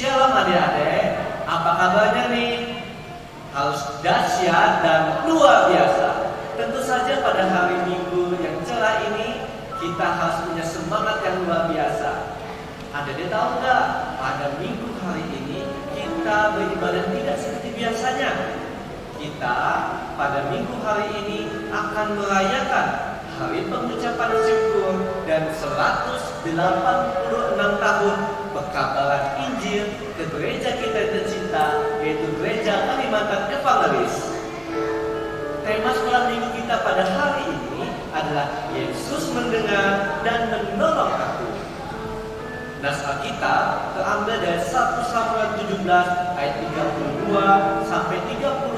Shalom adik-adik, apa kabarnya nih? Harus dahsyat dan luar biasa. Tentu saja pada hari Minggu yang cerah ini kita harus punya semangat yang luar biasa. Adik-adik tahu nggak? Pada Minggu hari ini kita beribadah tidak seperti biasanya. Kita pada Minggu hari ini akan merayakan Hari Pengucapan Syukur dan 186 tahun perkabaran Injil ke gereja kita yang tercinta, yaitu Gereja Kalimantan Evangelis. Tema sekolah minggu kita pada hari ini adalah Yesus mendengar dan menolong aku. Naskah kita terambil dari 1 Samuel 17 ayat 32 sampai 39.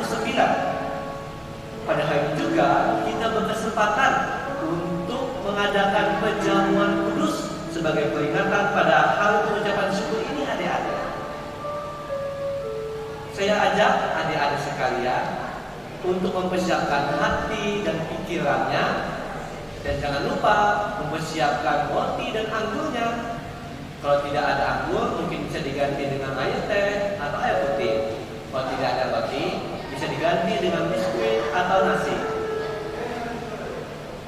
Pada hari ini juga kita berkesempatan untuk mengadakan perjamuan kudus sebagai peringatan pada Hari Pengucapan Syukur ini adik-adik. Saya ajak adik-adik sekalian untuk mempersiapkan hati dan pikirannya, dan jangan lupa mempersiapkan roti dan anggurnya. Kalau tidak ada anggur, mungkin bisa diganti dengan air teh atau air putih. Kalau tidak ada roti, bisa diganti dengan biskuit atau nasi.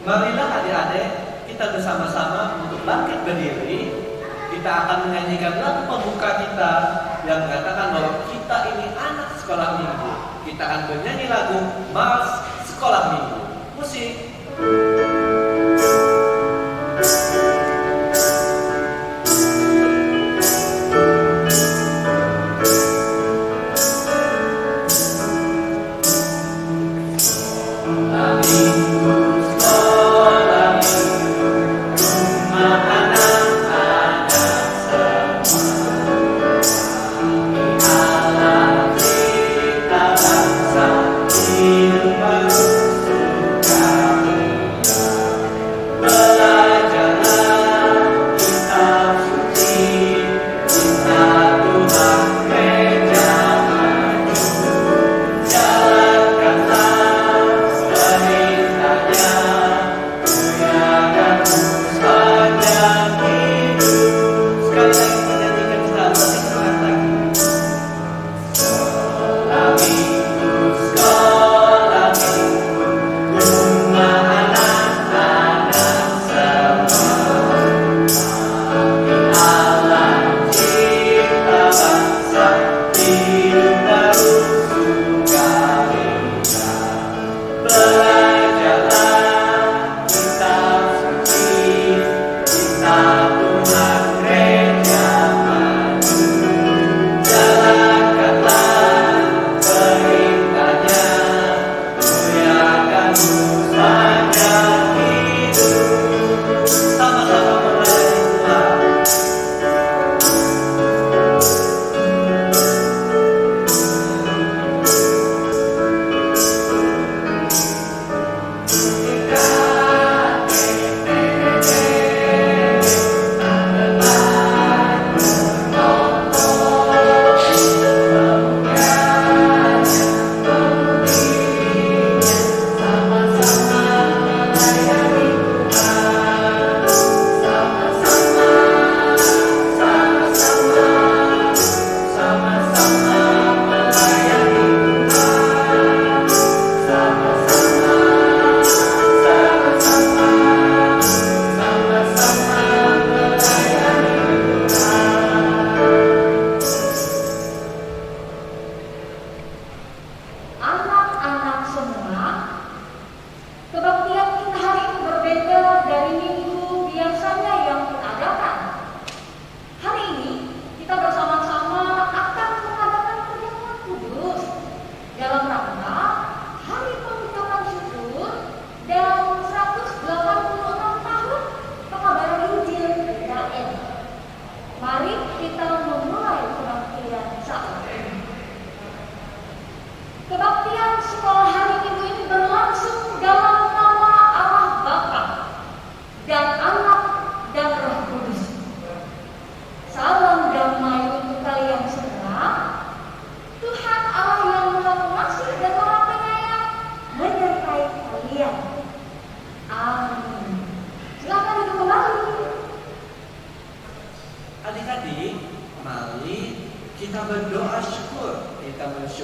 Marilah adik-adik, kita bersama-sama untuk bangkit berdiri. Kita akan menyanyikan lagu pembuka kita yang mengatakan bahwa kita ini anak sekolah minggu. Kita akan bernyanyi lagu Mars Sekolah Minggu. Musik.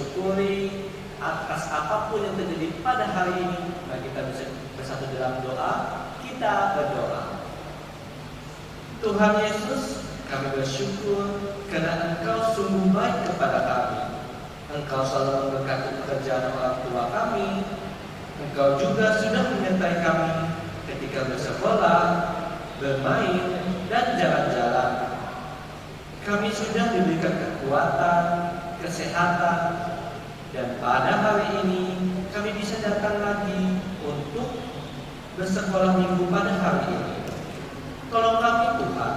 mensyukuri atas apapun yang terjadi pada hari ini. Mari kita bisa bersatu dalam doa. Kita berdoa. Tuhan Yesus, kami bersyukur karena Engkau sungguh baik kepada kami. Engkau selalu memberkati pekerjaan orang tua kami. Engkau juga sudah menyertai kami ketika bersekolah, bermain, dan jalan-jalan. Kami sudah diberikan kekuatan, kesehatan, dan pada hari ini kami bisa datang lagi untuk bersekolah minggu pada hari ini. Tolong kami Tuhan,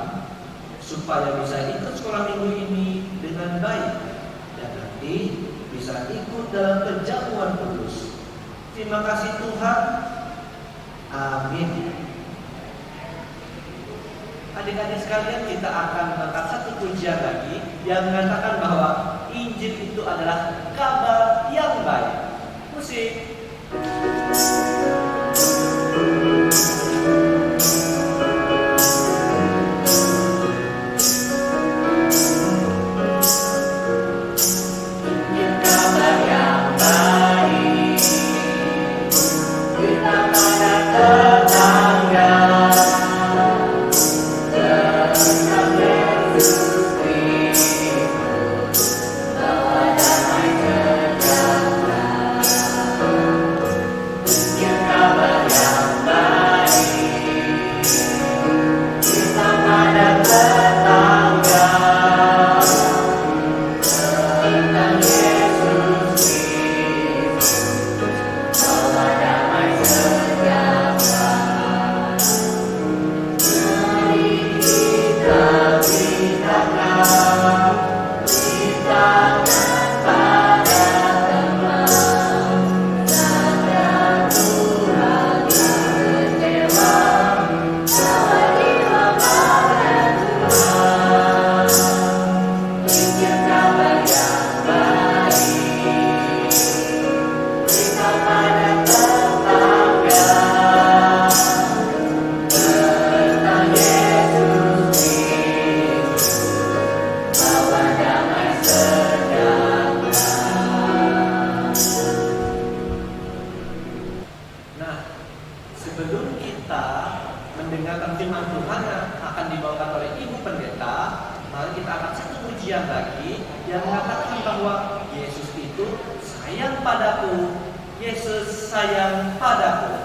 supaya bisa ikut sekolah minggu ini dengan baik dan nanti bisa ikut dalam perjamuan kudus. Terima kasih Tuhan. Amin. Adik-adik sekalian, kita akan mengangkat satu pujian lagi yang mengatakan bahwa Injil itu adalah kabar yang baik. Musik. Sebelum kita mendengarkan firman Tuhan yang akan dibawakan oleh Ibu Pendeta, mari kita akan satu pujian lagi yang mengatakan bahwa Yesus itu sayang padaku, Yesus sayang padaku.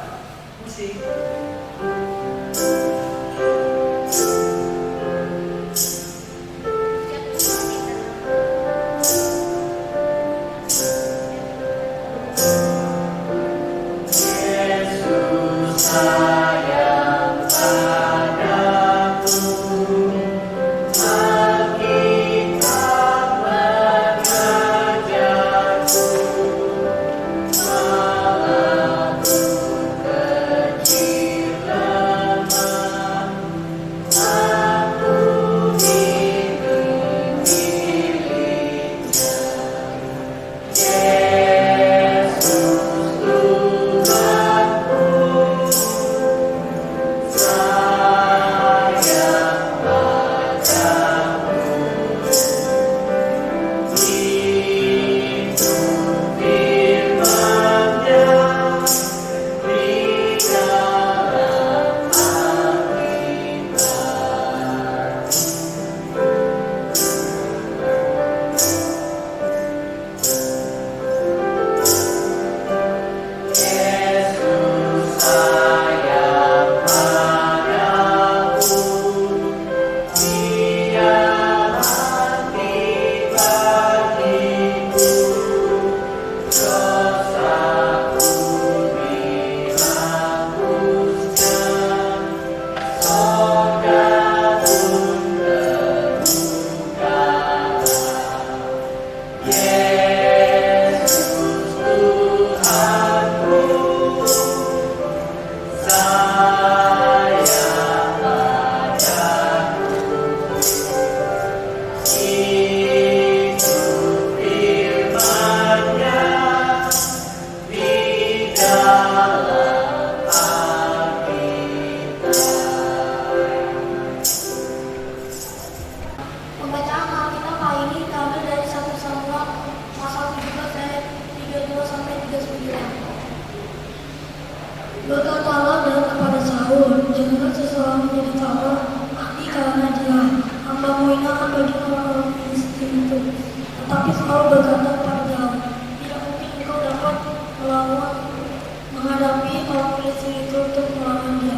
Musik. Pembacaan Alkitab kali ini diambil dari 1 Samuel pasal 17 Berkatalah Daud kepada Saul, janganlah seseorang menjadi tawar hati karena dia, hambamu ini akan bagi orang-orang Filistin itu. Tetapi Saul berkata kepada Daud, tidak mungkin engkau dapat menghadapi orang Filistin itu untuk melawan dia,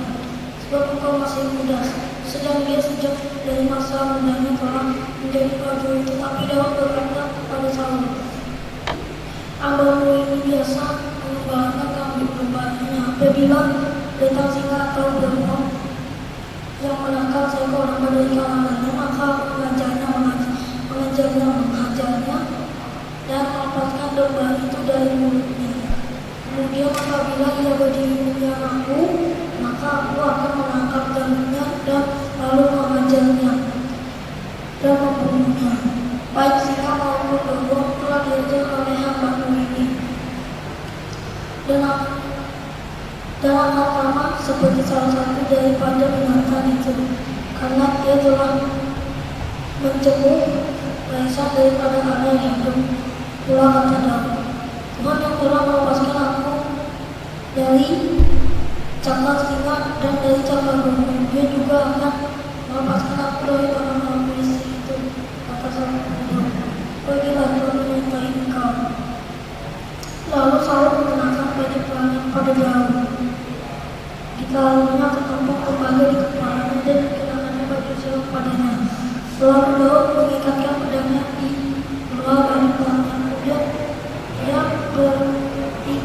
sebab engkau masih muda, sedang dia sejak dari masa mudanya telah menjadi prajurit. Tetapi Daud berkata kepada Saul, hambamu ini biasa mengembalakan kambing dombanya. Apabila datang singa atau beruang yang menangkap seekor domba dari kawanan, maka aku mengajarnya, dan melepaskan domba itu dari mulutnya. Kemudian apabila ia berdiri dengan aku, maka aku akan menangkap gandumnya dan lalu mengajarnya dan membunuhnya. Baik singa maupun beruang telah diajar oleh hambamu ini, dan akan sama seperti salah satu daripada binatang itu, karena dia telah mencemooh Kaisar daripada anak yang hidup. Pula kata Daud, Tuhan yang telah melepaskan aku dari cakar singa dan dari cakar beruang, dia juga akan melepaskan aku dari orang-orang Filistin itu. Kata Saul, pergilah Tuhan menyertai engkau. Lalu Saul mengenakan baju perangnya pada Daud, dikalunya ketumpuk tembaga di kepalanya dan dikenakannya baju silang padanya. Lalu Daud mengikatkan pedangnya di luar baju perangnya. Kemudian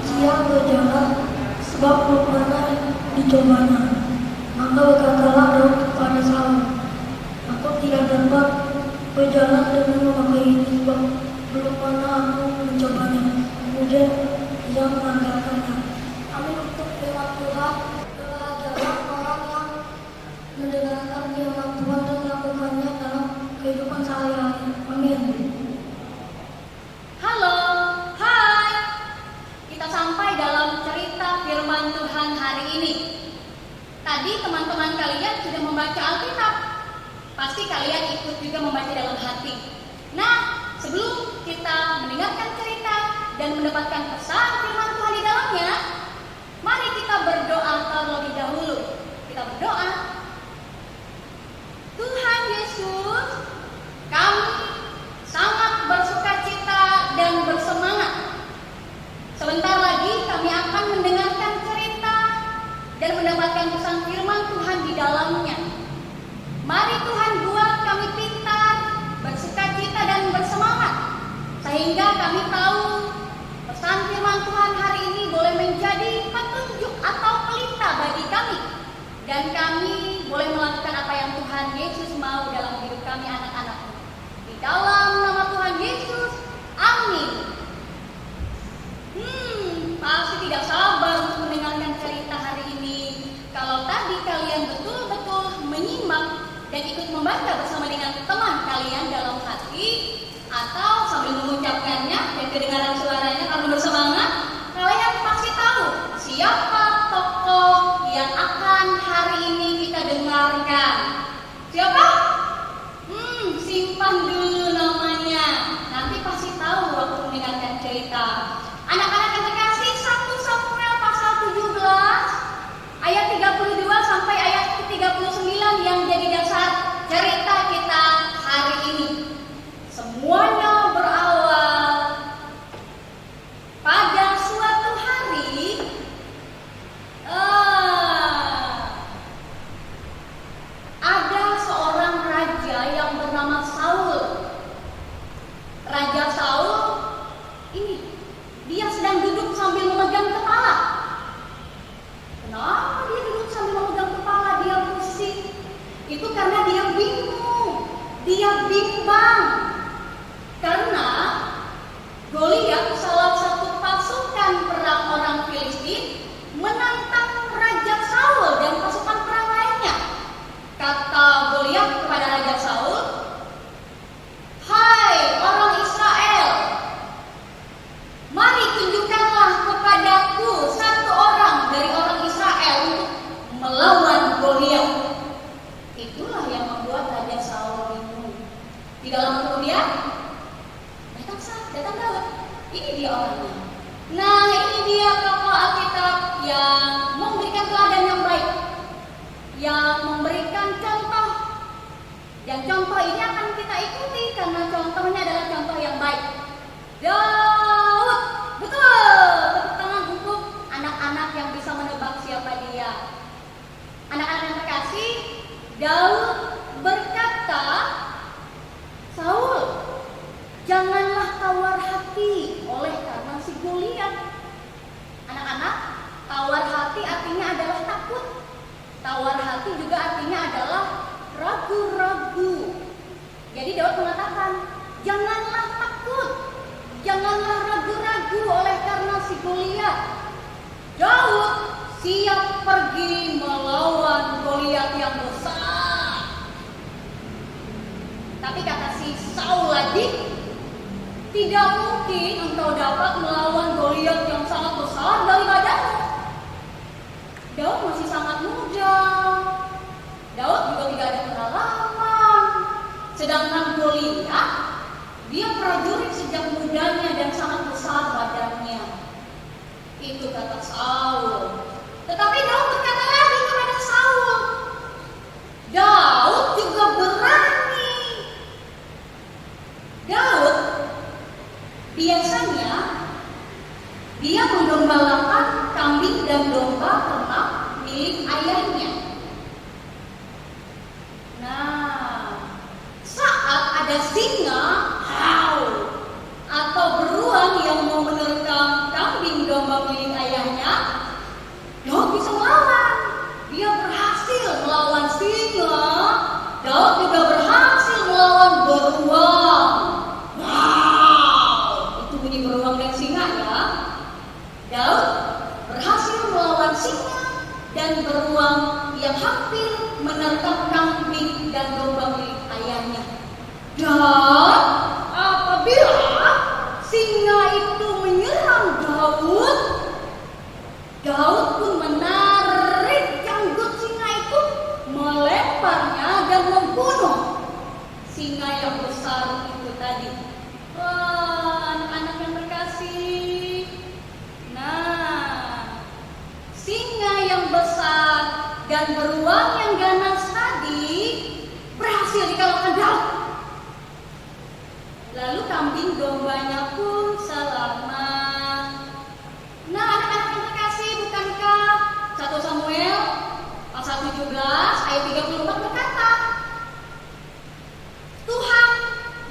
dia berjalan sebab belum pernah dicobanya. Maka berkatalah Daud kepada Saul, aku tidak dapat berjalan dengan memakai ini sebab belum pernah aku mencobanya. Kemudian ia menganggarkannya. Amin untuk firman Tuhan. Berbahagialah orang yang mendengarkan firman Tuhan dan melakukannya dalam kehidupan sehari-hari. Amin. Halo, hai. Kita sampai dalam cerita firman Tuhan hari ini. Tadi teman-teman kalian sudah membaca Alkitab. Pasti kalian ikut juga membaca dalam hati. Nah, sebelum kita mendengarkan cerita dan mendapatkan pesan firman Tuhan di dalamnya, mari kita berdoa terlebih dahulu. Kita berdoa. Tuhan Yesus, kami sangat bersukacita dan bersemangat. Sebentar lagi kami akan mendengarkan cerita dan mendapatkan pesan firman Tuhan di dalamnya. Mari Tuhan buat kami pintar, bersukacita dan bersemangat, sehingga kami tahu pesan firman Tuhan hari ini boleh menjadi petunjuk atau pelita bagi kami, dan kami boleh melakukan apa yang Tuhan Yesus mau dalam hidup kami anak-anak-Mu. Di dalam nama Tuhan Yesus, amin. Pasti tidak sabar untuk mendengarkan cerita hari ini. Kalau tadi kalian betul-betul menyimak dan ikut membaca bersama dengan teman kalian dalam hati, atau sambil mengucapkannya dan kedengaran suaranya karena bersemangat, kalian pasti tahu siapa tokoh yang akan hari ini kita dengarkan. Siapa? Simpan dulu namanya. Nanti pasti tahu waktu mendengarkan cerita. Anak-anak yang terkasih, 1 Samuel pasal 17 ayat 32 sampai ayat 39 yang jadi dasar cerita kita Daud berkata, "Saul, janganlah tawar hati oleh karena si Goliat." Anak-anak, tawar hati artinya adalah takut. Tawar hati juga artinya adalah ragu-ragu. Jadi Daud mengatakan, janganlah takut, janganlah ragu-ragu oleh karena si Goliat. Daud siap pergi melawan Goliat yang besar. Tapi kata si Saul lagi, tidak mungkin engkau dapat melawan Goliat yang sangat besar daripadamu. Daud masih sangat muda. Daud juga tidak ada pengalaman. Sedangkan Goliat, dia prajurit sejak mudanya dan sangat besar badannya. Itu kata Saul. Tetapi Daud berkata lagi kepada Saul, Daud juga berani. Daud biasanya dia menggembalakan kambing dan domba ternak milik ayahnya. Nah, saat ada singa atau beruang yang mau menerkam kambing domba milik ayahnya, Daud bisa melawan. Dia berhasil melawan singa. Daud juga berhasil melawan beruang. Wow, itu bunyi beruang dan singa ya. Daud berhasil melawan singa dan beruang yang hampir menerkam kambing dan domba milik ayahnya. Dan apabila singa itu menyerang Daud, Daud pun menarik janggut singa itu, melemparnya dan membunuh singa yang besar itu tadi. Wah, anak-anak yang terkasih. Nah, singa yang besar dan beruang yang ganas tadi berhasil dikalahkan Daud. Lalu kambing dombanya pun selamat. Nah, anak-anak yang terkasih, bukankah 1 Samuel pasal 17 ayat 34 berkata, Tuhan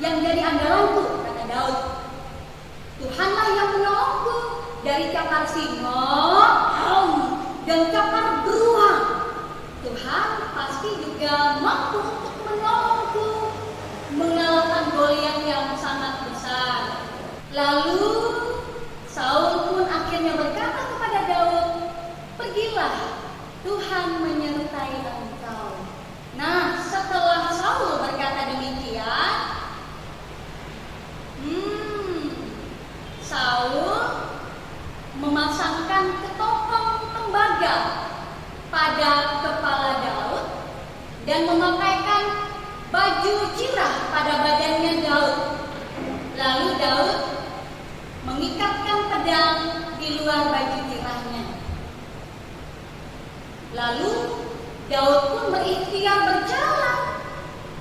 yang jadi andalanku, kata Daud. Tuhanlah yang menolongku dari cakar singa dan cakar beruang. Tuhan pasti juga mampu untuk menolongku mengalahkan Goliat yang sangat besar. Lalu Saul pun akhirnya berkata kepada Daud, pergilah, Tuhan menyertai engkau. Nah, setelah Saul berkata demikian, Saul memasangkan ketopong tembaga pada kepala Daud dan memakaikan baju cirah pada badannya Daud. Lalu Daud mengikatkan pedang di luar baju cirahnya. Lalu Daud pun berikhtiar berjalan.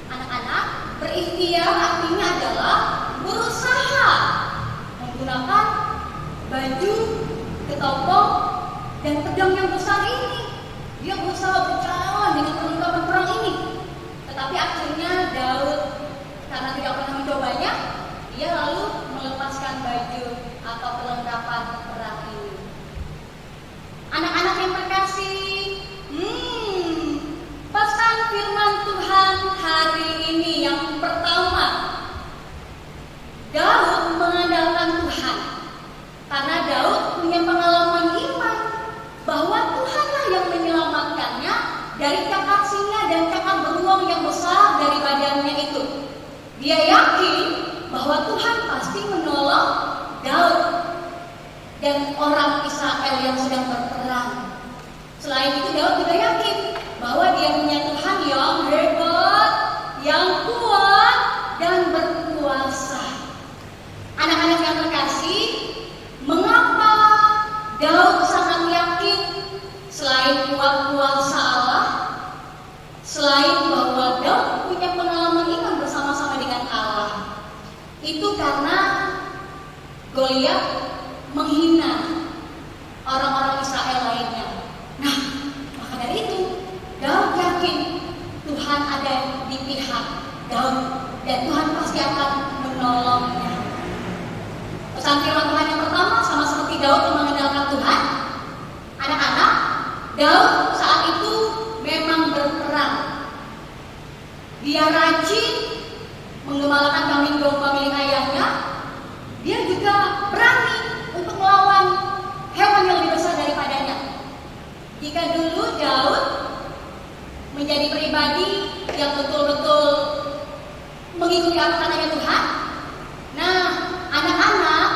Anak-anak, berikhtiar artinya adalah berusaha menggunakan baju, ketopong, dan pedang yang besar ini. Dia berusaha berjalan dengan perlengkapan perang ini. Tetapi akhirnya Daud, karena tidak pernah mencobanya, dia lalu melepaskan baju atau perlengkapan perang ini. Anak-anak yang terkasih, pesan firman Tuhan hari ini yang pertama, Daud mengandalkan Tuhan. Karena Daud punya pengalaman iman bahwa Tuhanlah yang menyelamatkannya dari cakar singa dan cakar beruang yang besar dari badannya itu. Dia yakin bahwa Tuhan pasti menolong Daud dan orang Israel yang sedang berperang. Selain itu, Daud juga yakin bahwa dia punya Tuhan yang hebat, yang kuat dan berkuasa. Anak-anak yang terkasih, mengapa Daud sangat yakin selain kuat kuasa Allah, selain bahwa Daud punya pengalaman iman bersama-sama dengan Allah? Itu karena Goliat menghina orang-orang Israel lainnya. Nah, maka dari itu Daud yakin Tuhan Daud saat itu memang berperang. Dia rajin menggembalakan kambing domba milik ayahnya. Dia juga berani untuk melawan hewan yang lebih besar daripadanya. Jika dulu Daud menjadi pribadi yang betul-betul mengikuti apa katanya Tuhan, nah anak-anak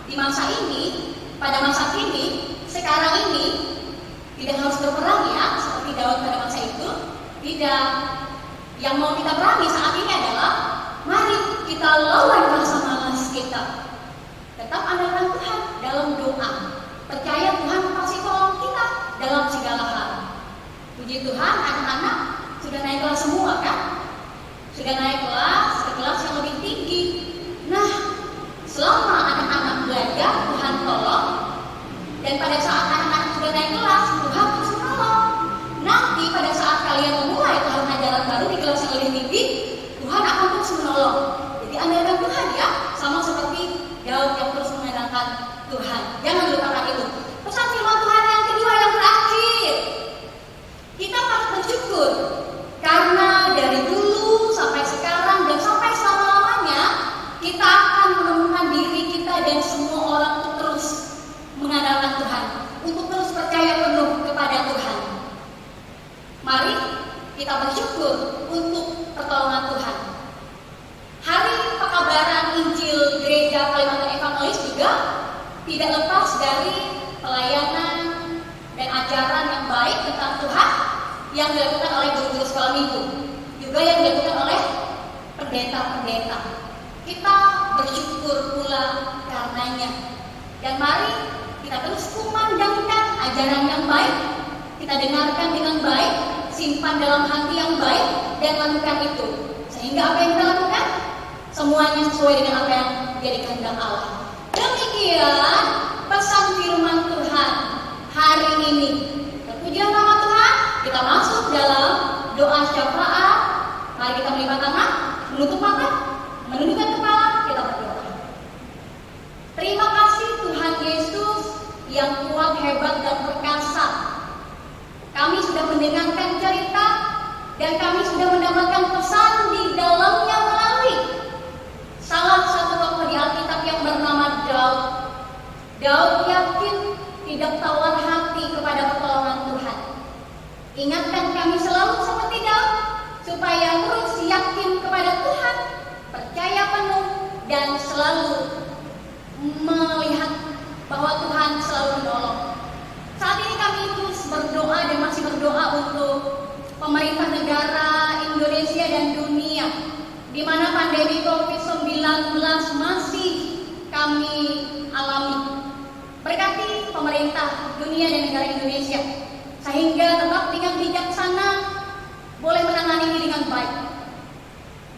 di masa ini, pada masa kini, sekarang ini tidak harus berperang ya, seperti Daud pada masa itu. Tidak. Yang mau kita perangi saat ini adalah mari kita lawan rasa malas kita. Tetap andalkan Tuhan dalam doa. Percaya Tuhan pasti tolong kita dalam segala hal. Puji Tuhan, anak-anak sudah naik kelas semua kan? Sudah naik kelas ke kelas yang lebih tinggi. Nah, selama anak-anak belajar, Tuhan tolong. Dan pada saat anak-anak sudah naik kelas, Tuhan terus menolong. Nanti pada saat kalian memulai tahun ajaran baru di kelas yang lebih tinggi, Tuhan akan terus menolong. Jadi andalkan Tuhan ya, sama seperti Daud yang terus mengandalkan Tuhan. Jangan lupakan itu. Pesan firman Tuhan yang kedua yang terakhir, kita patut bersyukur karena dari dulu sampai sekarang dan sampai selama-lamanya kita akan menemukan diri kita dan semua orang untuk terus mengandalkan Tuhan, untuk terus percaya penuh kepada Tuhan. Mari kita bersyukur untuk pertolongan Tuhan. Hari pekabaran Injil Gereja Kalimantan Evangelis juga tidak lepas dari pelayanan dan ajaran yang baik tentang Tuhan yang dilakukan oleh guru-guru sekolah minggu, juga yang dilakukan oleh pendeta-pendeta. Kita bersyukur pula karenanya. Dan mari kita terus kumandangkan ajaran yang baik, kita dengarkan dengan baik, simpan dalam hati yang baik, dan lakukan itu. Sehingga apa yang kita lakukan, semuanya sesuai dengan apa yang jadi kehendak Allah. Demikian pesan firman Tuhan hari ini. Terpujilah nama Tuhan. Kita masuk dalam doa syafaat. Mari kita melipat tangan, menutup mata, menundukkan kepala, kita berdoa. Terima kasih Tuhan Yesus yang kuat, hebat, dan perkasa. Kami sudah mendengarkan cerita dan kami sudah mendapatkan pesan di dalamnya melalui salah satu tokoh di Alkitab yang bernama Daud. Daud yakin, tidak tawar hati kepada pertolongan Tuhan. Ingatkan kami selalu seperti Daud, supaya terus yakin kepada Tuhan, percaya penuh, dan selalu melihat bahwa Tuhan selalu menolong. Saat ini kami terus berdoa dan masih berdoa untuk pemerintah negara Indonesia dan dunia, di mana pandemi COVID-19 masih kami alami. Berkati pemerintah dunia dan negara Indonesia, sehingga tetap dengan bijaksana boleh menangani ini dengan baik.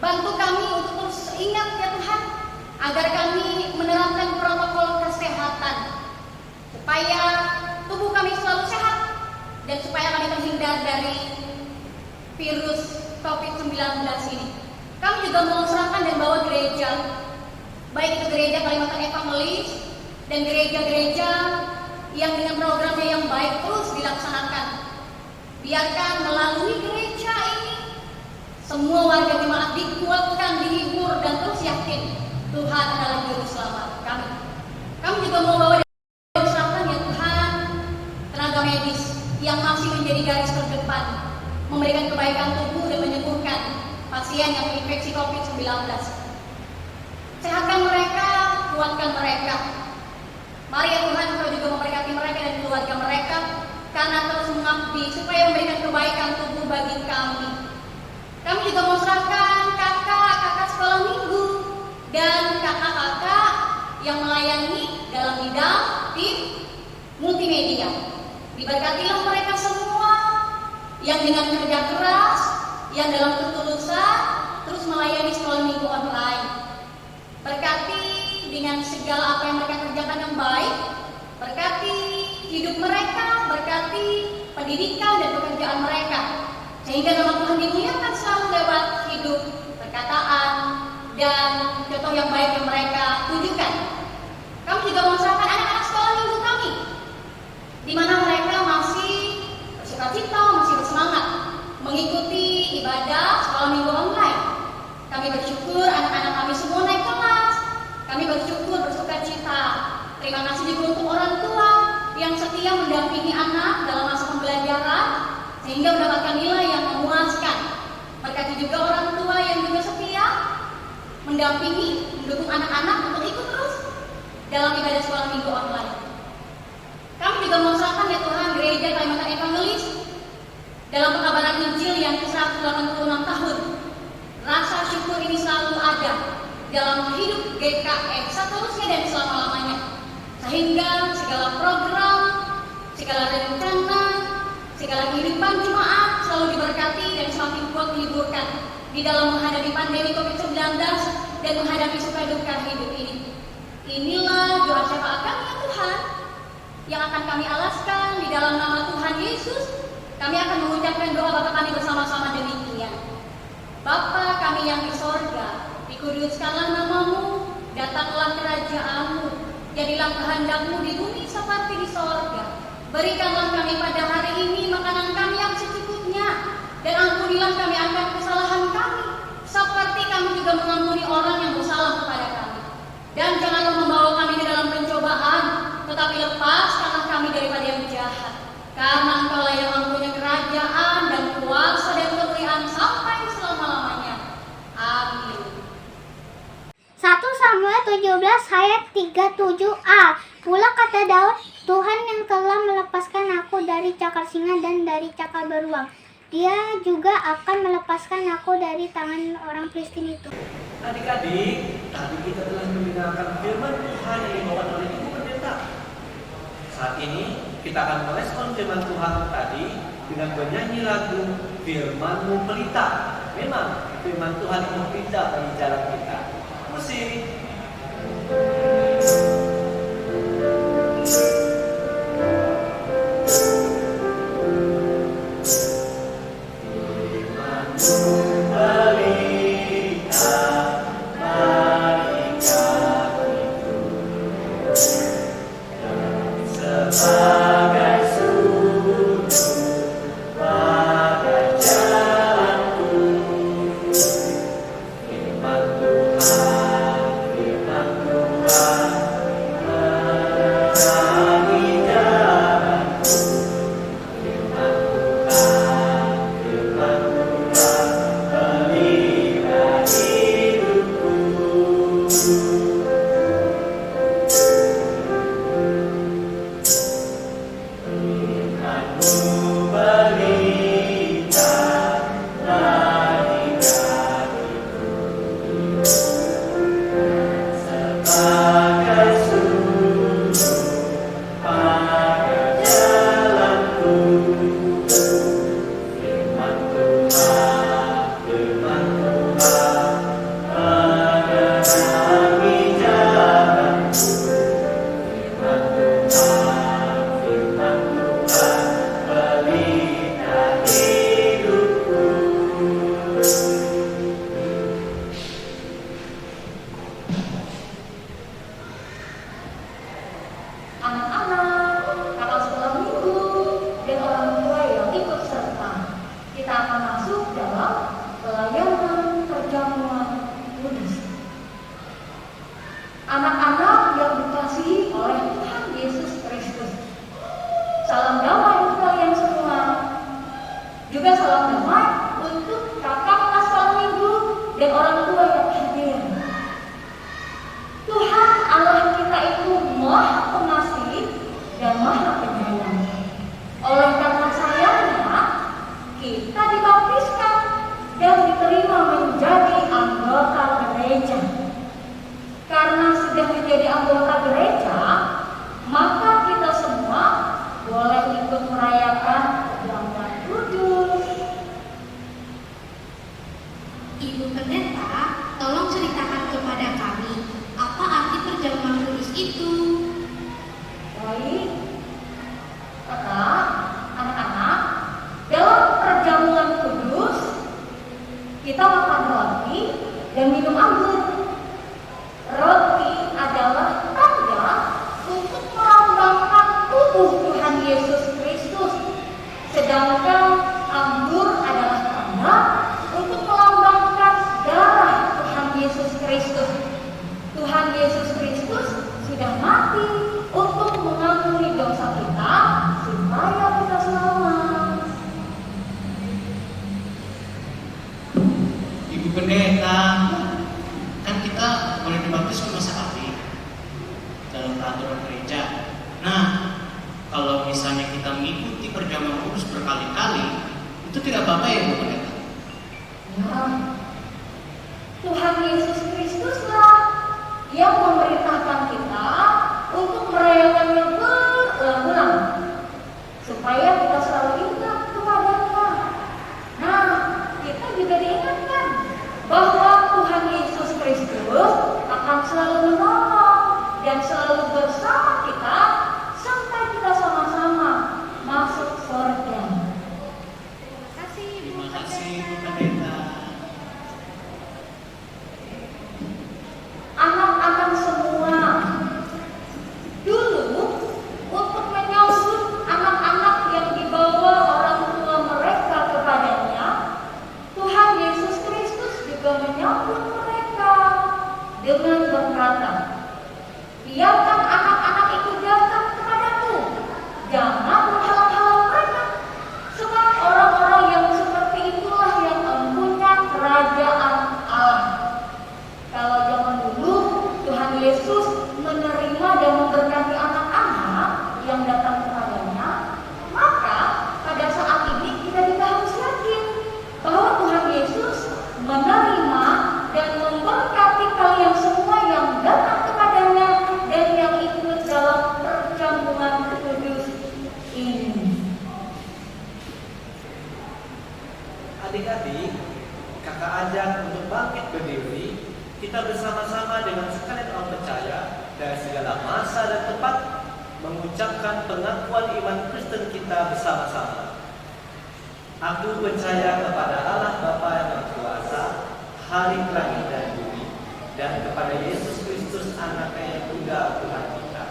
Bantu kami untuk terus ingat ya Tuhan, agar kami menerapkan protokol kesehatan, supaya tubuh kami selalu sehat, dan supaya kami terhindar dari virus COVID-19 ini. Kami juga mau serahkan dan bawa gereja, baik itu gereja Kalimantan Evangelis dan gereja-gereja yang dengan programnya yang baik terus dilaksanakan. Biarkan melalui gereja ini semua warga jemaat dikuatkan, dihibur, dan terus yakin Tuhan adalah juru selamat kami. Kami juga mau bawa dan serahkan ya Tuhan tenaga medis yang masih menjadi garis terdepan, memberikan kebaikan tubuh dan menyembuhkan pasien yang terinfeksi COVID-19. Sehatkan mereka, kuatkan mereka. Mari ya Tuhan, Kau juga memberkati mereka dan keluarga mereka, karena terus mengabdi supaya memberikan kebaikan tubuh bagi kami. Kami juga mau serahkan kakak-kakak sekolah minggu dan kakak-kakak yang melayani dalam bidang tim multimedia. Diberkatilah mereka semua yang dengan kerja keras, yang dalam ketulusan terus melayani sekolah minggu online. Berkati dengan segala apa yang mereka kerjakan yang baik, berkati hidup mereka, berkati pendidikan dan pekerjaan mereka, sehingga nama Tuhan dimuliakan selalu lewat hidup, perkataan, dan contoh yang baik yang mereka tunjukkan. Kami juga mengusahakan anak-anak sekolah minggu kami, di mana mereka masih mengikuti ibadah sekolah minggu online. Kami bersyukur anak-anak kami semua naik kelas. Kami bersyukur bersuka cita. Terima kasih juga untuk orang tua yang setia mendampingi anak dalam masa pembelajaran sehingga mendapatkan nilai yang memuaskan. Berkati juga orang tua yang juga setia mendampingi, mendukung anak-anak untuk ikut terus dalam ibadah sekolah minggu online. Kami juga mengusahakan ya Tuhan gereja Kalimantan Evangelis dalam pengabaran Injil yang ke-186 tahun. Rasa syukur ini selalu ada dalam hidup GKF seterusnya dan selama-lamanya. Sehingga segala program, segala rencana, segala kehidupan jemaat selalu diberkati dan semakin kuat diliburkan di dalam menghadapi pandemi COVID-19 dan menghadapi suka duka hidup ini. Inilah doa syafaat kami ya Tuhan yang akan kami alaskan di dalam nama Tuhan Yesus. Kami akan mengucapkan doa Bapa kami bersama-sama demikian. Bapa kami yang di sorga, dikuduskanlah namamu, datanglah kerajaanmu, jadilah kehendakmu di bumi seperti di sorga. Berikanlah kami pada hari ini makanan kami yang secukupnya, dan ampunilah kami akan kesalahan kami, seperti kami juga mengampuni orang yang bersalah kepada kami. Dan janganlah membawa kami ke dalam pencobaan, tetapi lepaskanlah kami daripada yang jahat. Karena Engkaulah yang mempunyai kerajaan dan kuasa dan kemuliaan sampai selama-lamanya. Amin. 1 Samuel 17 ayat 37a. Pula kata Daud, Tuhan yang telah melepaskan aku dari cakar singa dan dari cakar beruang, Dia juga akan melepaskan aku dari tangan orang Filistin itu. Adik-adik, tadi kita telah mendengarkan firman Tuhan yang dibawakan oleh Ibu Pendeta. Saat ini kita akan merespon firman Tuhan tadi dengan bernyanyi lagu Firman-Mu Pelita. Memang firman Tuhan itu pelita bagi jalan kita. Musik. Sedangkan anggur adalah misalnya kita mengikuti perjamuan kudus berkali-kali, itu tidak apa-apa ya Bu Pendeta? Ya, Tuhan Yesus Kristuslah yang memerintahkan kita untuk merayakannya berulang-ulang supaya kita selalu ingat kepadanya. Nah, kita juga diingatkan bahwa Tuhan Yesus Kristus akan selalu menolong dan selalu bersama kita sampai kita sama-sama masuk surga. Terima kasih Bu Pendeta. Anak-anak semua, dulu untuk menyambut anak-anak yang dibawa orang tua mereka kepadanya, Tuhan Yesus Kristus juga menyambut mereka dengan berkata, biarkan anak-anak itu datang kepadaku, jangan menghalang-halang mereka, sebab orang-orang yang seperti itulah yang mempunyai kerajaan Allah. Kalau zaman dulu Tuhan Yesus menerima dan memberkati anak-anak yang datang kepadanya, maka pada saat ini kita juga harus yakin bahwa Tuhan Yesus menerima dan memberkati kalian semua yang datang kepadanya dan yang ikut dalam perjamuan kudus ini. Adik-adik, kakak ajak untuk bangkit berdiri. Kita bersama-sama dengan sekalian orang percaya dari segala masa dan tempat mengucapkan pengakuan iman Kristen kita bersama-sama. Aku percaya kepada Allah Bapa yang Maha Kuasa, Hari langit dan bumi, dan kepada Yesus Kristus Anaknya yang tunggal Tuhan kita,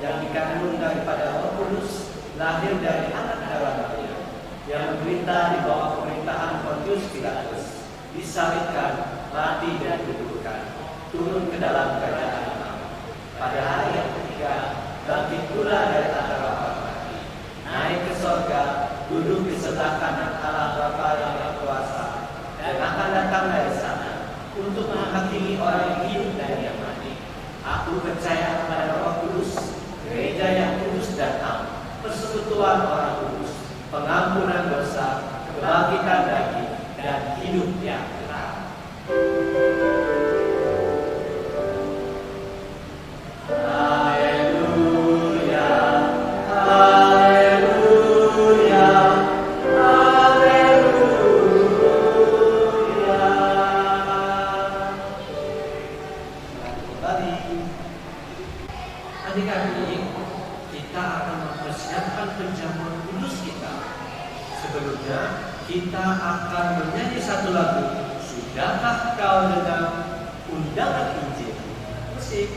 yang dikandung daripada Roh Kudus, lahir dari anak darah Maria, yang menderita di bawah pemerintahan Pontius Pilatus, disalibkan, mati dan dikuburkan, turun ke dalam kerajaan Allah. Pada hari yang ketiga, bangkit pula dari antara orang mati, naik ke sorga, duduk di sebelah kanan Allah Bapa yang Maha Kuasa, dan akan datang dari sana untuk menghakimi orang yang hidup dan yang mati. Aku percaya kepada Roh Kudus, gereja yang kudus dan am, persekutuan orang kudus, pengampunan dosa, kebangkitan daging, dan hidup yang kekal. Haleluya, haleluya, haleluya. Kembali, adik-adik, kita akan mempersiapkan penjamuan kudus kita. Sebelumnya, kita akan menyanyi satu lagu. Sudahkah kau dengar undangan Injil? Musik.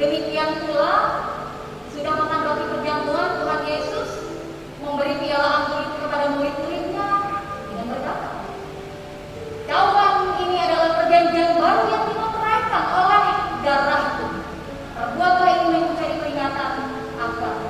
Demikian pula sudah makan roti perjamuan Tuhan Yesus memberi piala anggur itu kepada murid-muridnya dengan berkata, "Cawan ini adalah perjanjian baru yang dimeteraikan oleh darahku. Perbuatlah ini menjadi peringatan akan aku."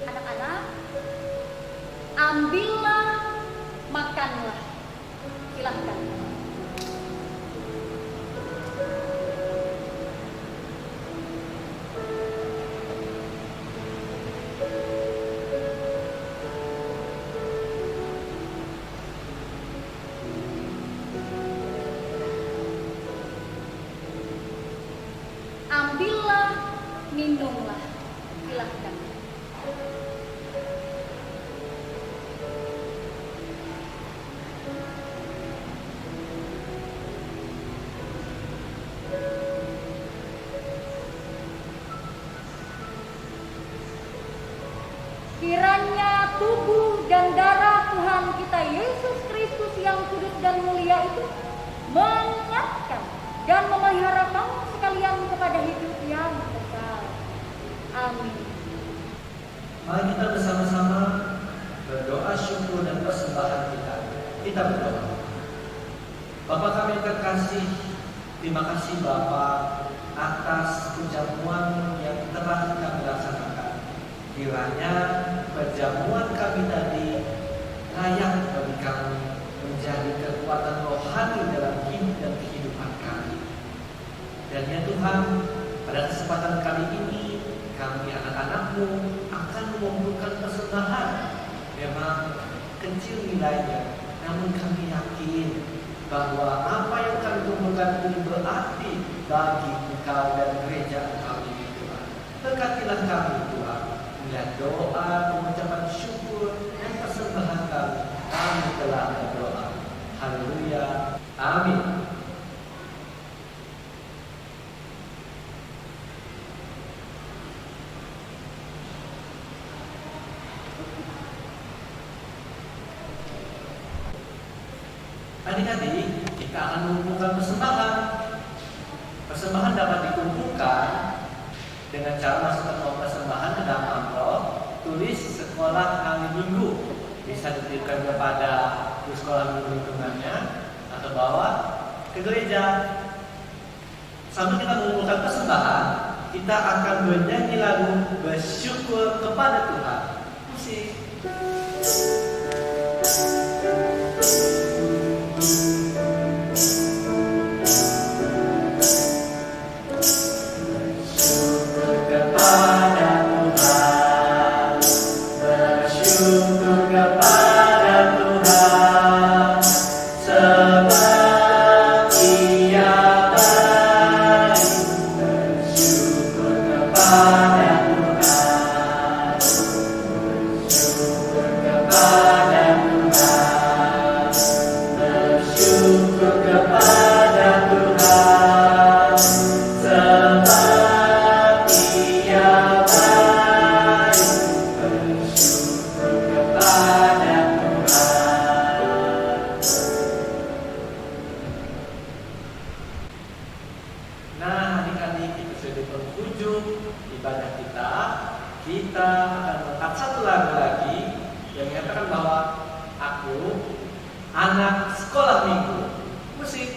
Anak-anak, ambillah, makanlah. Silahkan. Ambillah, minumlah. Silahkan. Kiranya tubuh dan darah Tuhan kita Yesus Kristus yang kudus dan mulia itu mengingatkan dan memelihara kamu sekalian kepada hidup yang kekal. Amin. Mari kita bersama-sama berdoa syukur dan persembahan kita. Kita berdoa. Bapa kami yang terkasih, terima kasih Bapa atas perjamuan yang telah kami laksanakan. Kiranya perjamuan kami tadi layak bagi kami menjadi kekuatan rohani dalam hidup dan kehidupan kami. Dan ya Tuhan, pada kesempatan kali ini kami anak-anak-Mu akan mengumpulkan persembahan. Memang kecil nilainya, namun kami yakin bahwa apa yang kami kumpulkan ini berarti bagi Engkau dan gereja Engkau ini Tuhan. Berkatilah kami Tuhan. Dengan doa, pengucapan syukur dan persembahan kami telah berdoa. Haleluya. Amin. Adik-adik, kita akan mengumpulkan persembahan. Persembahan dapat dikumpulkan dengan cara masukkan uang persembahan ke dalam amplop, tulis sekolah hari minggu, bisa dititipkan kepada guru sekolah minggu lingkungannya atau bawa ke gereja. Sambil kita mengumpulkan persembahan, kita akan bernyanyi lagu bersyukur kepada Tuhan. Musik. Kita akan melihat satu lagu lagi yang menyatakan bahwa aku anak sekolah minggu. Musik.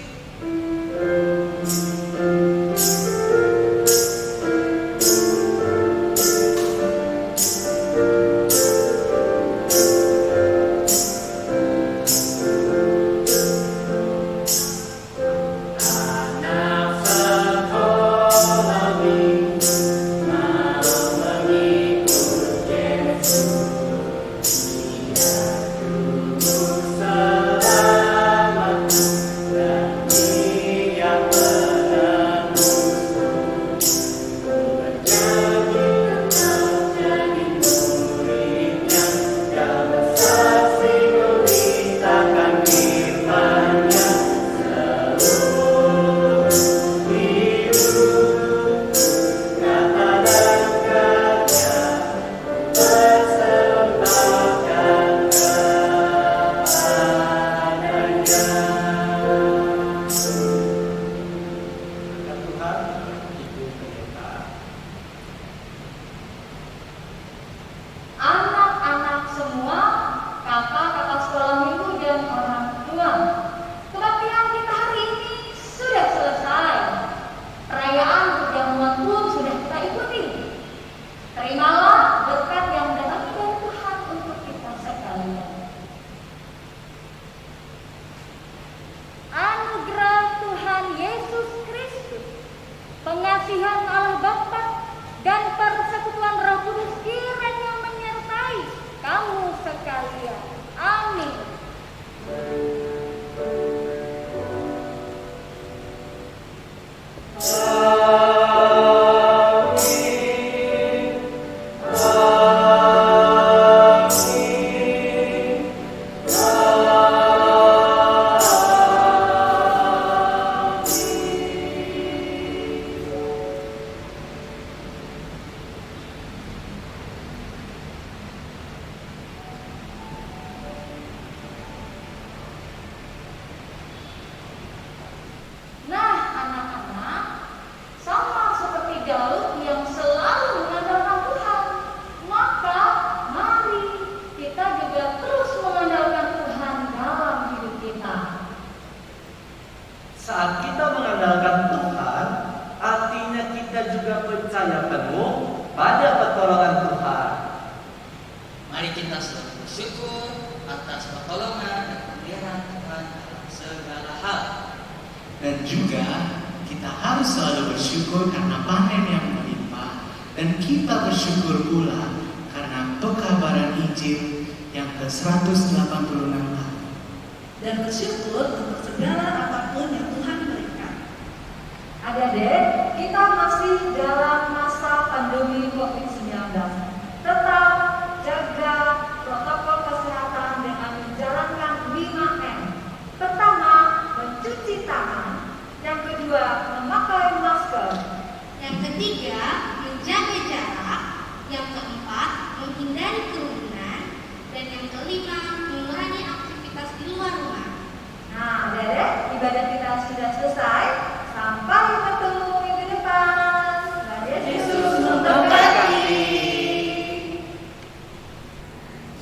Anak-anak semua, kakak-kakak sekolah minggu dan orang tua, kebaktian kita hari ini sudah selesai. Perayaan perjamuan pun sudah kita ikuti. Terimalah berkat yang datang dari Tuhan untuk kita sekalian. Anugerah Tuhan Yesus Kristus, pengasihan Allah Bapa, dan persekutuan Roh Kudus kiranya menyertai kamu sekalian. Amin. Nah, anak-anak, sama seperti Daud yang selalu mengandalkan Tuhan, maka mari kita juga terus mengandalkan Tuhan dalam hidup kita. Saat kita mengandalkan Tuhan, artinya kita juga percaya penuh pada pertolongan Tuhan. Mari kita selalu bersyukur atas pertolongan dan pemberian Tuhan dalam segala hal. Dan juga kita harus selalu bersyukur karena panen yang melimpah. Dan kita bersyukur pula karena pekabaran Injil yang ke-186 kali. Dan bersyukur untuk segala apapun yang Tuhan berikan. Adik-adik, kita masih dalam masa pandemi COVID-19. Tetap jaga protokol kesehatan dengan menjalankan 5M. Pertama, mencuci tangan. Yang kedua, memakai masker. Yang ketiga, menjaga jarak. Yang keempat, menghindari kerumunan. Dan yang kelima, mengurangi aktivitas di luar rumah. Nah, adik-adik, ibadah kita sudah selesai. Sampai bertemu minggu depan. Tuhan Yesus memberkati.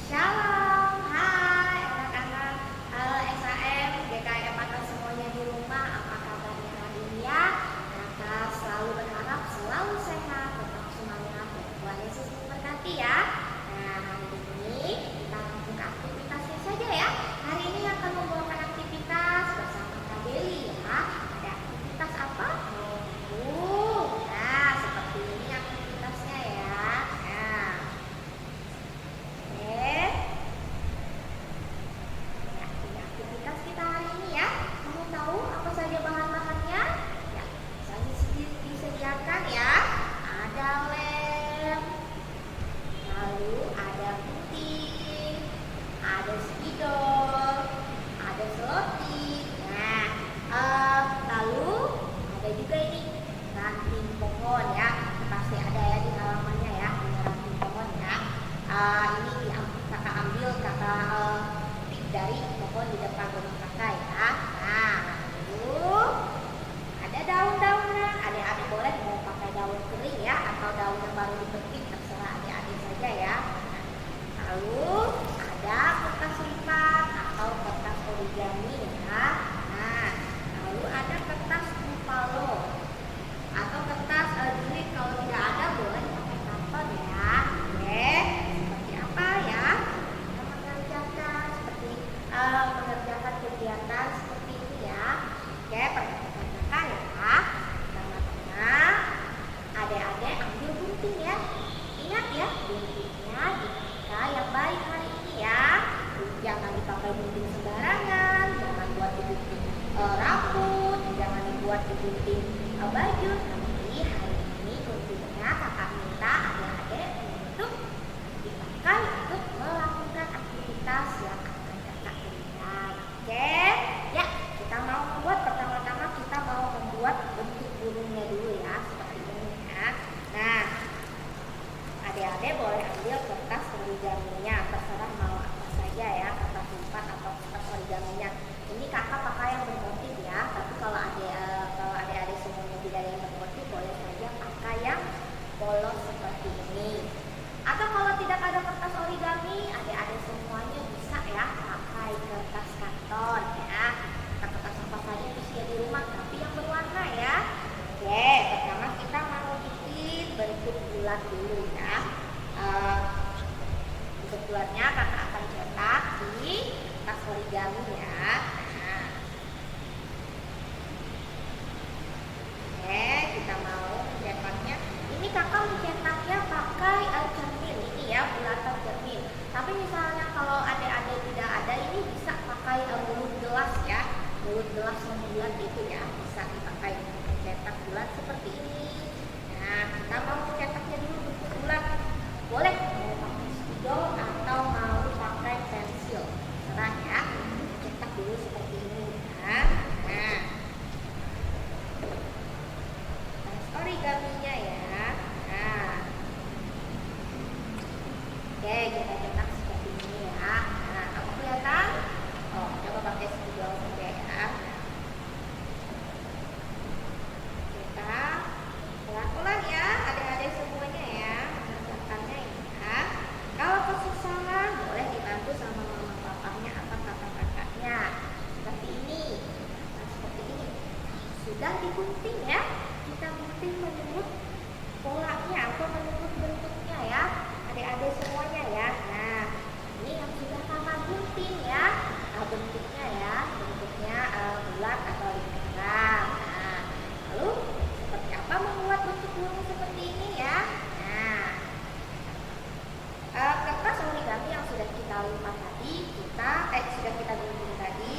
Shalom, hai anak-anak SAM, GKM atau semuanya di rumah, apa kabarnya hari ini ya? Kakak selalu berharap selalu sehat, tetap semangat, dan Tuhan Yesus memberkati ya. Nah, hari ini kita langsung ke aktivitasnya saja ya. Hari ini akan membawakan aktivitas bersama Kak Deli ya. Ada aktivitas apa? Nah, seperti ini aktivitasnya ya. Nah, oke. Ya, ini aktivitas kita hari ini ya. Kamu tahu apa saja bahan-bahannya? Ya, misalnya disediakan ya. Ada lem, lalu ada gunting, ada spidol, ada selotip. Nah, lalu ada juga ini ranting pohon ya. Pasti ada ya di halamannya ya, ini ranting pohon ya. Ini kakak ambil tip dari pohon di depan rumah kakak ya. Nah, lalu ada daun-daunan. Adik-adik boleh mau pakai daun kering ya, atau daun yang baru dipetik, terserah adik-adik saja ya. Lalu ada kertas lipat atau kertas origami ya. Nah, lalu ada kertas bufalo atau kertas jilid. Kalau tidak ada boleh pakai karton ya. Oke, seperti apa ya? Kita mengerjakan kegiatan seperti ini ya. Oke, perhatikan ya. Pertama-tama adik-adik ambil gunting ya. Ingat ya, guntingnya dipakai bulatnya kakak akan cetak di kertas origami ya. Nah, oke, kita mau mencetaknya. Ini kakak mencetaknya pakai cermin ini ya, bulatan cermin. Tapi misalnya kalau adik-adik tidak ada, ini bisa pakai mulut gelas ya, mulut gelas yang bulat itu ya, bisa dipakai mencetak bulat seperti ini. Nah, kita mau mencetaknya dulu bentuk bulat, boleh mau pakai spidol atau mau pakai pensil, terserah ya. Cetak dulu seperti ini. Nah, origaminya ya. Nah, oke, kita cetak seperti ini ya. Nah, kamu kelihatan? Oh, coba pakai spidol saja ya. Kita pelan-pelan ya, adik-adik semuanya ya, mengerjakannya ya. Kalau kesusahan boleh dibantu sama mama papanya atau kakak-kakaknya. Seperti ini. Nah, seperti ini. Sudah digunting ya. Kita gunting menurut polanya atau menurut bentuknya ya, adik-adik semuanya ya. Nah, ini yang sudah kakak gunting ya. Bentuknya ya, bentuknya bulat atau lingkaran. Nah, lalu seperti apa membuat bentuk burung seperti ini ya? Nah, kertas origami yang sudah kita lipat tadi, sudah kita gunting tadi,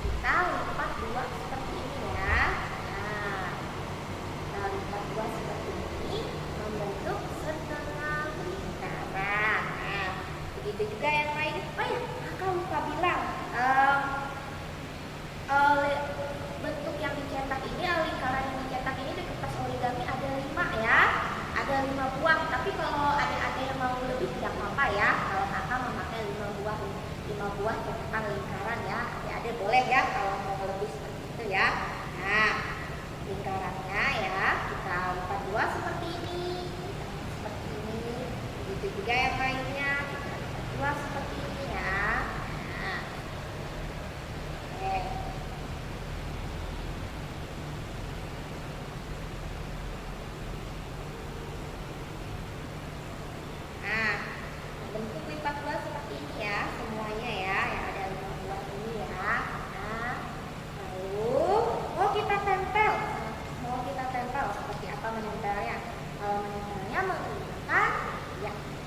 kita lipat dua seperti ini ya. Nah, kita lipat dua seperti ini membentuk setengah lingkaran. Nah, begitu juga yang lain. Oh ya, kakak lupa bilang, bentuk yang dicetak ini, lingkaran yang dicetak ini di kertas origami ada 5 ya, ada 5 buah. Tapi kalau adik-adik yang mau lebih tidak apa-apa ya, kalau kakak memakai 5 buah cetakan lingkaran ya, adik-adik boleh ya kalau mau lebih seperti itu ya. Nah, lingkarannya ya kita lipat dua seperti ini, seperti ini. Begitu juga yang lainnya, kita lipat dua seperti ini ya. Nah, oke. Nah, bentuk lipat dua seperti ini ya, semuanya ya, yang ada 5 buah ini ya. Nah, lalu mau kita tempel seperti apa menempelnya? Menempelnya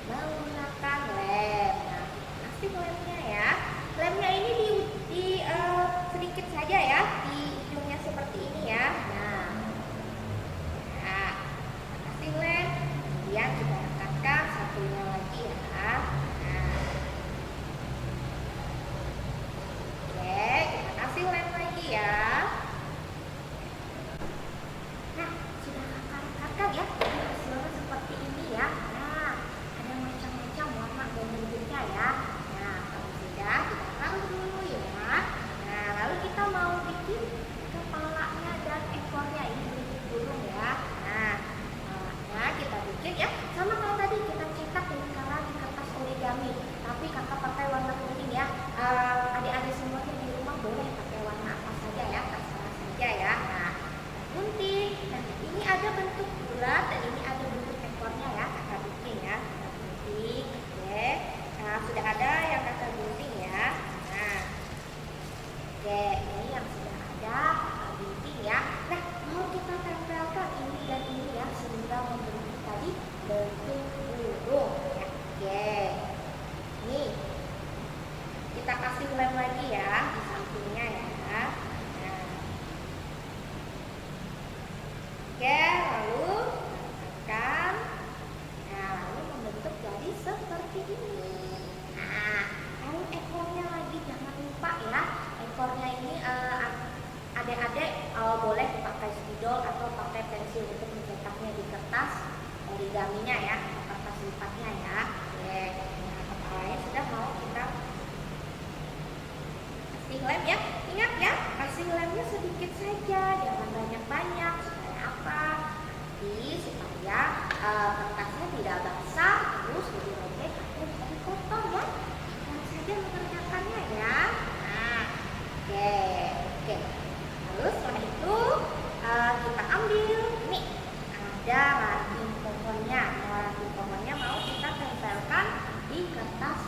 menggunakan lem. Nah, kasih lemnya ya. Lemnya ini di sedikit saja ya, di ujungnya seperti ini ya. Nah, kasih lem, kemudian kita rekatkan satunya lagi ya. Nah, oke, kita kasih lem lagi ya. Nah, sudah kakak rekatkan ya, jadi hasilnya seperti ini ya. Nah, ada macam-macam warna dan bentuknya ya. Nah, kalau sudah, kita taruh dulu ya. Nah, lalu kita mau bikin kepalanya dan ekornya, ini bentuk burung ya. Nah, kita bikin ya, sama kalau tadi kita cetak lingkaran di kertas origami, tapi kakak pakai warna kuning ya. Adik-adik semuanya di rumah boleh pakai warna apa saja ya, terserah saja ya. Nah, gunting. Nah, ini ada bentuk bulat dan ini ada bentuk ekornya ya, kakak bikin ya. Kakak gunting, oke. Nah, sudah ada yang kakak gunting ya. Nah, oke, ini yang sudah ada kakak gunting ya. Nah, mau kita tempelkan ini dan ini ya, sehingga membentuk tadi bentuk burung ya. Oke, nih kita kasih lem lagi ya di sampingnya ya. Nah, oke, lalu tekan. Nah, lalu membentuk jadi seperti ini. Nah, lalu ekornya lagi jangan lupa ya. Ekornya ini adik-adik boleh pakai spidol atau pakai pensil untuk mencetaknya di kertas origaminya ya, atau kertas lipatnya ya. Oke, nah kepalanya sudah mau kita kasih lem ya. Ingat ya, kasih lemnya sedikit saja, jangan banyak-banyak. Supaya apa? Supaya kertasnya tidak basah, terus lebih robek atau jadi kotor ya. Jangan saja mengerjakannya ya. Nah, oke. Lalu setelah itu kita ambil nih, ada ranting pohonnya. Ranting pohonnya mau kita tempelkan di kertas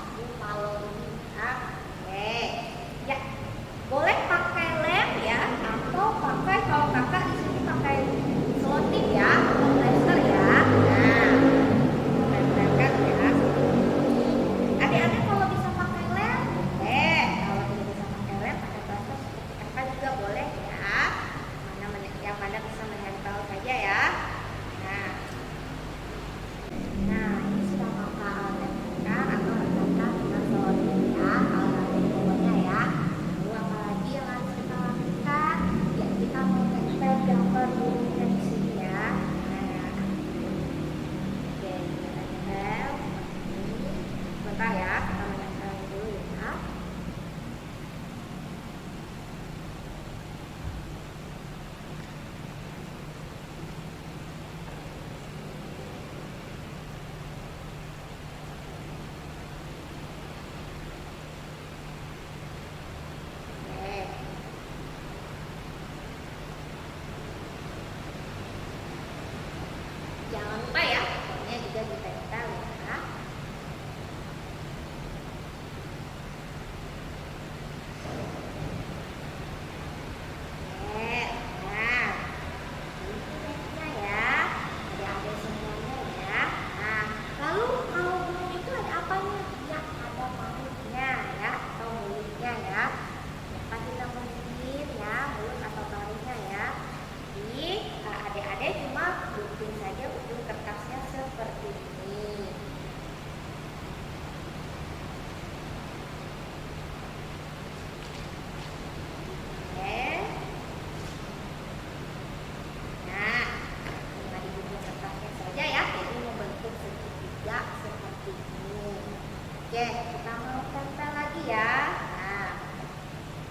kita mau tempel lagi ya. Nah,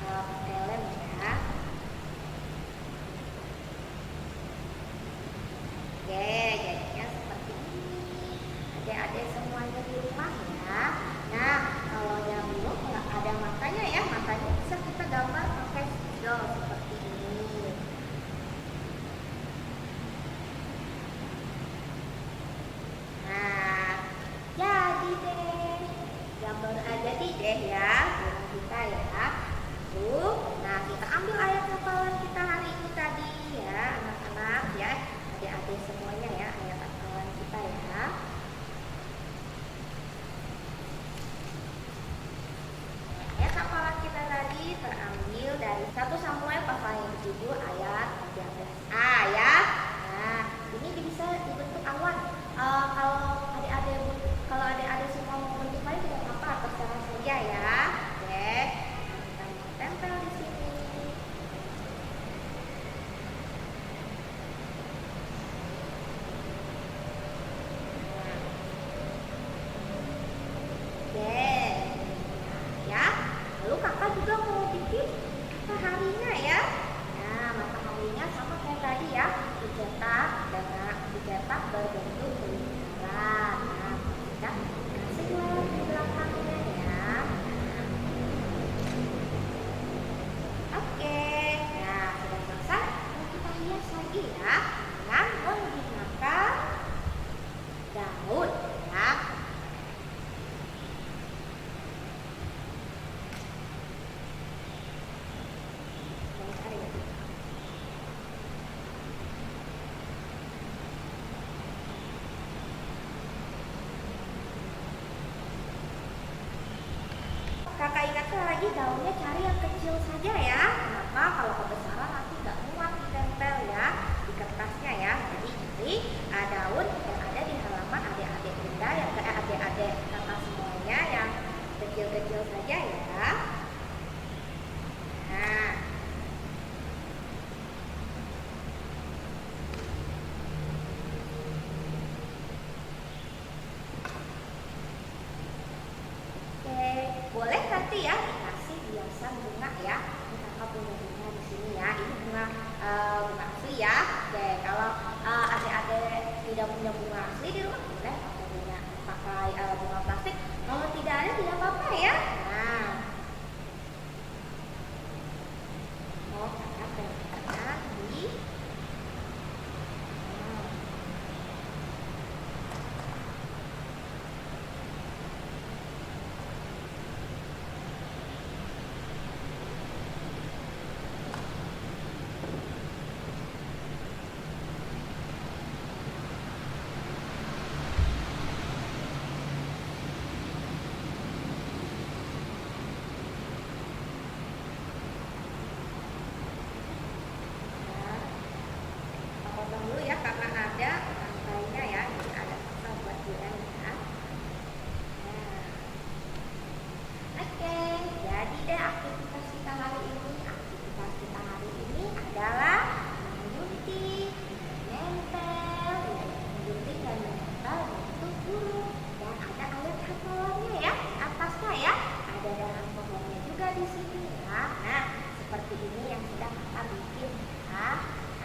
pakai lem ya. Oke, jadinya seperti ini. Adik-adik semuanya di rumah ya. Nah, kalau yang belum nggak ada matanya ya, matanya bisa kita gambar pakai spidol seperti ini. Nah, jadi deh, gambar jadi deh ya burung kita ya. Tuh, nah kita ambil ayat hafalan kita hari ini tadi ya, anak-anak ya, adik-adik semuanya ya, ayat hafalan kita ya. Ayat hafalan kita tadi terambil dari 1 Samuel pasal yang 7 ayat 13a ya. Nah, ini bisa dibentuk awan. Kalau adik-adik semua mau bentuk awan tidak apa-apa, terserah saja ya. Oke, nah, kita mau tempel di sini. Oke, ya. Lalu kakak juga mau bikin mataharinya ya. Nah, mataharinya sama kayak tadi ya, dicetak berbentuk lingkaran. Nah, kita kasih warna di belakangnya ya. Oke, nah sudah selesai. Mau kita hias lagi ya dengan menggunakan daun ya. Kakak ingatkan lagi daunnya cari yang kecil saja ya. Kenapa? Kalau kebesaran nanti nggak muat ditempel ya di kertasnya ya. Jadi daun yang ada di halaman adik-adik bunda yang adik-adik kakak semuanya yang kecil-kecil saja ya. Nah, boleh nanti ya dikasih hiasan bunga ya. Ini kakak punya bunga di sini ya. Ini bunga asli ya. Oke, kalau adik-adik tidak punya bunga asli di rumah boleh pakai bunga plastik. Kalau tidak ada tidak apa-apa ya. Nah, kakak tempelkan di potong dulu ya karena ada rantainya ya, jadi ada sisa buat jualan ya. Nah, oke, jadi deh aktivitas kita hari ini. Aktivitas kita hari ini adalah menggunting, menempel, menggunting dan menempel bentuk burung dan ada ayat hafalannya ya di atasnya ya. Ada dahan pohonnya juga di sini ya. Nah, seperti ini yang sudah kita bikin ya.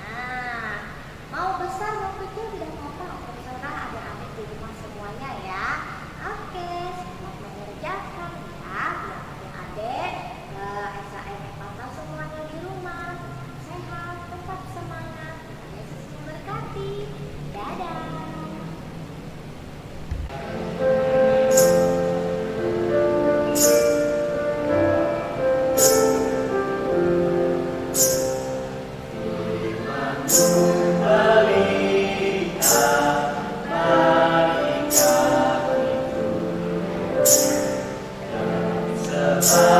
Nah, mau besar mau kecil tidak apa-apa, terserah adik-adik di rumah semuanya ya. Oke, selamat mengerjakan ya biar adik-adik SAM patah semuanya di rumah tetap sehat, tetap semangat. Tuhan Yesus memberkati. Dadah. Bye.